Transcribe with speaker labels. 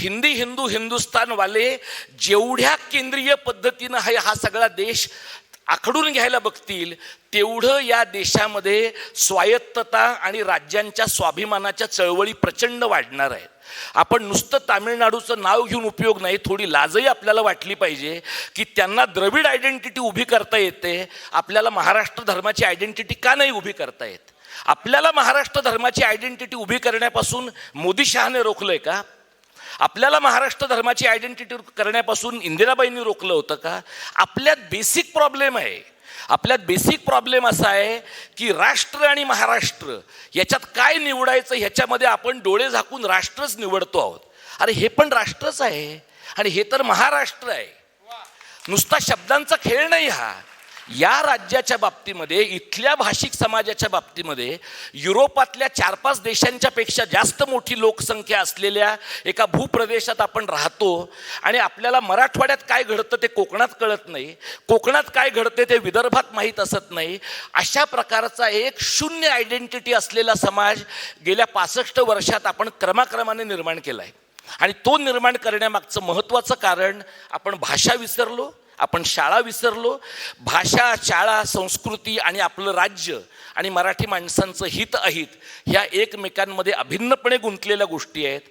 Speaker 1: हिंदी हिंदू हिंदुस्थानवाले जेवढ्या केंद्रीय पद्धतीनं हा सगळा देश आखडून घ्यायला बघतील तेवढं या देशामध्ये स्वायत्तता आणि राज्यांच्या स्वाभिमानाच्या चळवळी प्रचंड वाढणार आहेत. आपण नुसतं तामिळनाडूचं नाव घेऊन उपयोग नाही, थोडी लाजही आपल्याला वाटली पाहिजे की त्यांना द्रविड आयडेंटिटी उभी करता येते, आपल्याला महाराष्ट्र धर्माची आयडेंटिटी का नाही उभी करता येत? आपल्याला महाराष्ट्र धर्माची आयडेंटिटी उभी करण्यापासून मोदी शहाने रोखलंय का? आपल्याला महाराष्ट्र धर्माची आयडेंटिटी करण्यापासून इंदिराबाईंनी रोखलं होतं का? आपल्यात बेसिक प्रॉब्लेम आहे. आपल्यात बेसिक प्रॉब्लेम असा आहे की राष्ट्र आणि महाराष्ट्र याच्यात काय निवडायचं ह्याच्यामध्ये आपण डोळे झाकून राष्ट्रच निवडतो आहोत. अरे हे पण राष्ट्रच आहे आणि हे तर महाराष्ट्र आहे. नुसता शब्दांचा खेळ नाही हा. या राज्याच्या बाबतीमध्ये, इथल्या भाषिक समाजाच्या बाबतीमध्ये युरोपातल्या 4-5 देशांच्या पेक्षा जास्त मोठी लोकसंख्या असलेल्या एका भूप्रदेशात आपण राहतो आणि आपल्याला मराठवाड्यात काय घडतं ते कोकणात कळत नाही, कोकणात काय घडते ते विदर्भात माहीत असत नाही. अशा प्रकारचा एक शून्य आयडेंटिटी असलेला समाज गेल्या 65 वर्षात आपण क्रमाक्रमाने निर्माण केला आहे. आणि तो निर्माण करण्यामागचं महत्त्वाचं कारण आपण भाषा विसरलो, आपण शाळा विसरलो. भाषा, शाळा, संस्कृती आणि आपलं राज्य आणि मराठी माणसांचं हित अहित ह्या एकमेकांमध्ये अभिन्नपणे गुंतलेल्या गोष्टी आहेत.